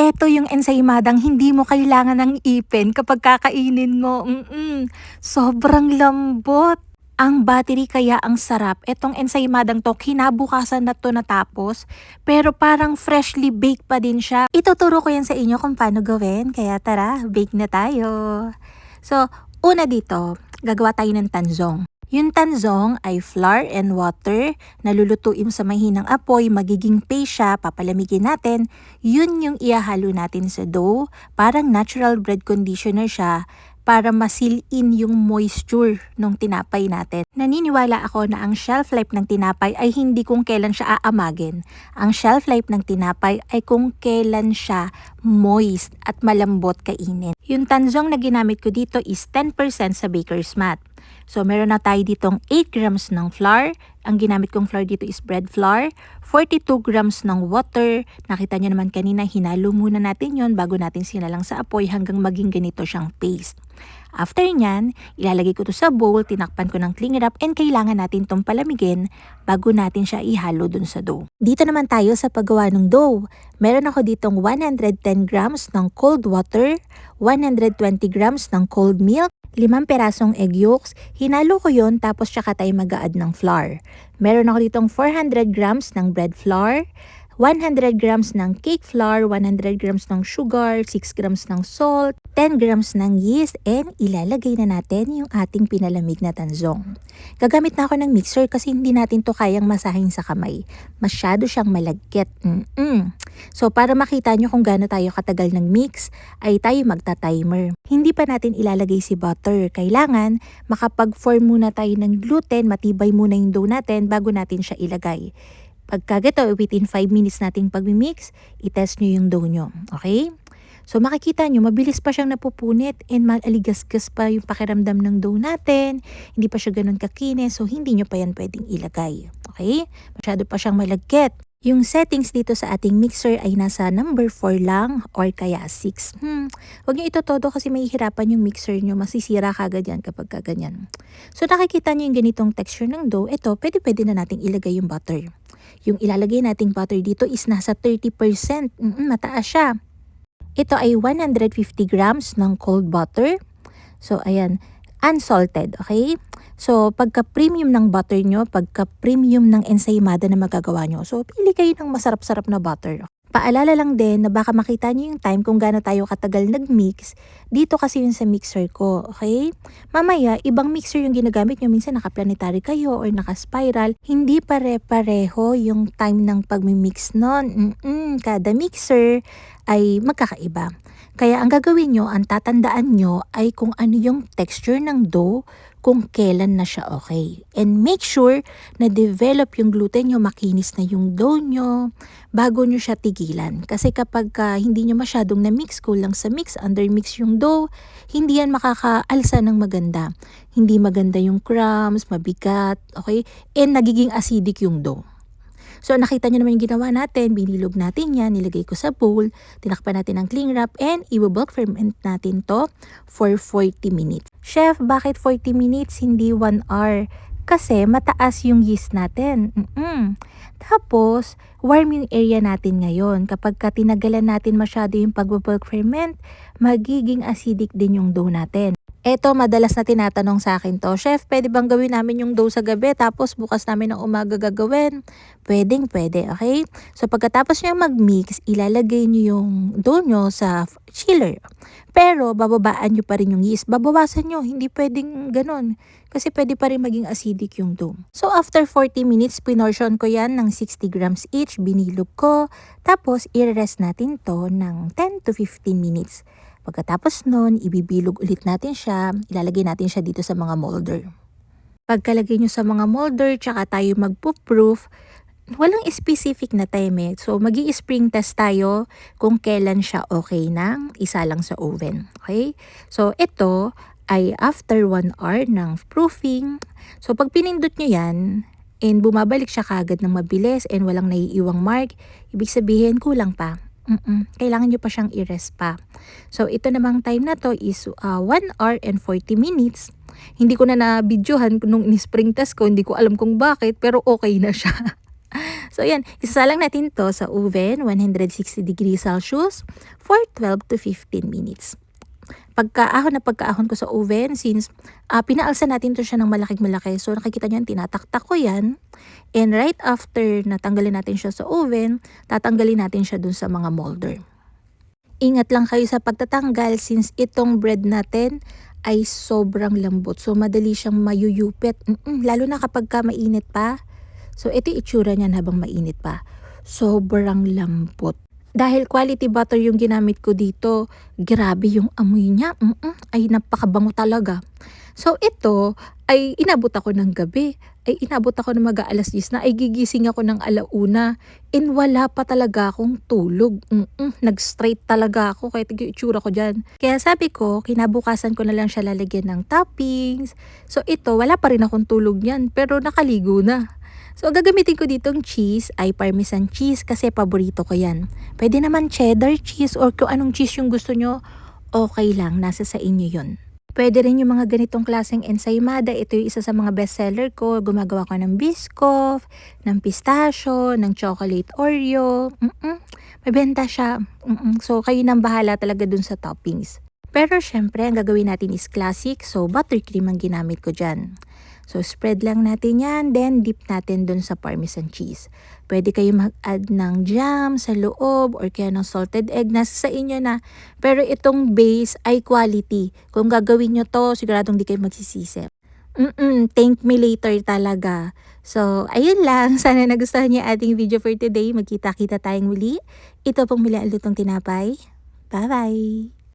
Eto yung ensaymadang hindi mo kailangan ng ipin kapag kakainin mo. Sobrang lambot. Ang battery kaya ang sarap. Etong ensaymadang to, kinabukasan na to natapos, pero parang freshly baked pa din siya. Ituturo ko yan sa inyo kung paano gawin, kaya tara, bake na tayo. So, una dito, gagawa tayo ng tanzong. Yung tanzong ay flour and water, nalulutuin sa mahinang apoy, magiging paste siya, papalamigin natin. Yun yung ihahalo natin sa dough, parang natural bread conditioner siya para masil-in yung moisture ng tinapay natin. Naniniwala ako na ang shelf life ng tinapay ay hindi kung kailan siya aamagin. Ang shelf life ng tinapay ay kung kailan siya moist at malambot kainin. Yung tanzong na ginamit ko dito is 10% sa baker's mat. So, meron na tayo ditong 8 grams ng flour. Ang ginamit kong flour dito is bread flour. 42 grams ng water. Nakita nyo naman kanina, hinalo muna natin yon bago natin sinalang sa apoy hanggang maging ganito siyang paste. After nyan, ilalagay ko to sa bowl, tinakpan ko ng cling wrap, and kailangan natin tong palamigin bago natin siya ihalo dun sa dough. Dito naman tayo sa paggawa ng dough. Meron ako ditong 110 grams ng cold water, 120 grams ng cold milk, 5 perasong egg yolks, hinalo ko yon tapos tsaka tayo mag-a-add ng flour. Meron ako ditong 400 grams ng bread flour, 100 grams ng cake flour, 100 grams ng sugar, 6 grams ng salt, 10 grams ng yeast, and ilalagay na natin yung ating pinalamig na tanzong. Gagamit na ako ng mixer kasi hindi natin to kayang masahin sa kamay. Masyado siyang malagkit. So para makita nyo kung gaano tayo katagal ng mix, ay tayo magta-timer. Hindi pa natin ilalagay si butter. Kailangan makapag-form muna tayo ng gluten, matibay muna yung dough natin bago natin siya ilagay. Pagka gato, within 5 minutes nating pag-mix, i-test nyo yung dough nyo. Okay? So makikita nyo, mabilis pa siyang napupunit and maligasgas pa yung pakiramdam ng dough natin. Hindi pa siya ganun kakinis, so hindi nyo pa yan pwedeng ilagay. Okay? Masyado pa siyang malagkit. Yung settings dito sa ating mixer ay nasa number 4 lang or kaya 6. Huwag nyo ito todo kasi mahihirapan yung mixer nyo. Masisira kagad yan kapag kaganyan. So nakikita nyo yung ganitong texture ng dough. Ito, pwede na nating ilagay yung butter. Yung ilalagay nating butter dito is nasa 30%. Mataas siya. Ito ay 150 grams ng cold butter. So ayan, unsalted, okay? So, pagka-premium ng butter nyo, pagka-premium ng ensaymada na magagawa nyo, so pili kayo ng masarap-sarap na butter. Paalala lang din na baka makita nyo yung time kung gaano tayo katagal nag-mix. Dito kasi yun sa mixer ko, okay? Mamaya, ibang mixer yung ginagamit nyo. Minsan naka-planetary kayo or naka-spiral. Hindi pare-pareho yung time ng pag-mix nun. Kada mixer ay magkakaiba. Kaya ang gagawin nyo, ang tatandaan nyo ay kung ano yung texture ng dough, kung kailan na siya okay. And make sure na develop yung gluten nyo, makinis na yung dough nyo, bago nyo siya tigilan. Kasi kapag hindi nyo masyadong na-mix, kulang sa mix, undermix yung dough, hindi yan makakaalsa ng maganda. Hindi maganda yung crumbs, mabigat, okay? And nagiging acidic yung dough. So nakita nyo naman yung ginawa natin, binilog natin yan, nilagay ko sa bowl, tinakpan natin ng cling wrap, and i-bulk ferment natin to for 40 minutes. Chef, bakit 40 minutes, hindi 1 hour? Kasi mataas yung yeast natin. Tapos, warm yung area natin ngayon. Kapag tinagalan natin masyado yung pag-bulk ferment, magiging acidic din yung dough natin. Eto, madalas na tinatanong sa akin to, Chef, pwede bang gawin namin yung dough sa gabi tapos bukas namin ng umaga gagawin? Pwede, okay? So pagkatapos nyo mag-mix, ilalagay nyo yung dough nyo sa chiller. Pero bababaan nyo pa rin yung yeast. Babawasan nyo, hindi pwedeng ganun. Kasi pwede pa rin maging acidic yung dough. So after 40 minutes, pinortion ko yan ng 60 grams each, binilog ko. Tapos i-rest natin to ng 10 to 15 minutes. Pagkatapos nun, ibibilog ulit natin siya, ilalagay natin siya dito sa mga molder. Pagkalagay nyo sa mga molder, tsaka tayo magpo-proof, walang specific na time. So, magi-spring test tayo kung kailan siya okay na, isa lang sa oven. Okay? So, ito ay after 1 hour ng proofing. So, pag pinindot nyo yan, and bumabalik siya kagad ng mabilis and walang naiiwang mark, ibig sabihin kulang pa. Kailangan nyo pa siyang i-rest pa. So, ito namang time na to is 1 hour and 40 minutes. Hindi ko na na-videohan nung in-spring test ko. Hindi ko alam kung bakit, pero okay na siya. So yan, isasalang natin to sa oven, 160 degrees Celsius for 12 to 15 minutes. Pagkaahon ko sa oven, since pinaalsa natin to siya ng malaki. So nakikita nyo, tinataktak ko yan. And right after natanggalin natin siya sa oven, tatanggalin natin siya dun sa mga molder. Ingat lang kayo sa pagtatanggal since itong bread natin ay sobrang lambot. So madali siyang mayuyupit. Lalo na kapag mainit pa. So ito yung itsura niyan habang mainit pa. Sobrang lambot. Dahil quality butter yung ginamit ko dito, grabe yung amoy niya. Ay napakabango talaga. So ito ay inabot ako ng gabi. Ay inabot ako ng mag-aalas 10 na. Ay gigising ako ng alauna. And wala pa talaga akong tulog. Nag-straight talaga ako kahit yung itsura ko dyan. Kaya sabi ko, kinabukasan ko na lang siya lalagyan ng toppings. So ito, wala pa rin akong tulog niyan. Pero nakaligo na. So, ang gagamitin ko ditong cheese ay Parmesan cheese kasi paborito ko yan. Pwede naman cheddar cheese or kung anong cheese yung gusto nyo, okay lang, nasa sa inyo yun. Pwede rin yung mga ganitong klaseng ensaymada. Ito yung isa sa mga bestseller ko. Gumagawa ko ng biscoff, ng pistachio, ng chocolate Oreo. Mabenta siya. So, kayo nang bahala talaga dun sa toppings. Pero syempre, ang gagawin natin is classic. So, buttercream ang ginamit ko dyan. So, spread lang natin yan, then dip natin dun sa Parmesan cheese. Pwede kayo mag-add ng jam sa loob or kaya ng salted egg, nasa sa inyo na. Pero itong base ay quality. Kung gagawin nyo to, siguradong di kayo magsisisi. Thank me later talaga. So, ayun lang. Sana nagustuhan niyo ating video for today. Magkita-kita tayong muli. Ito pong Mili ang Lutong Tinapay. Bye-bye!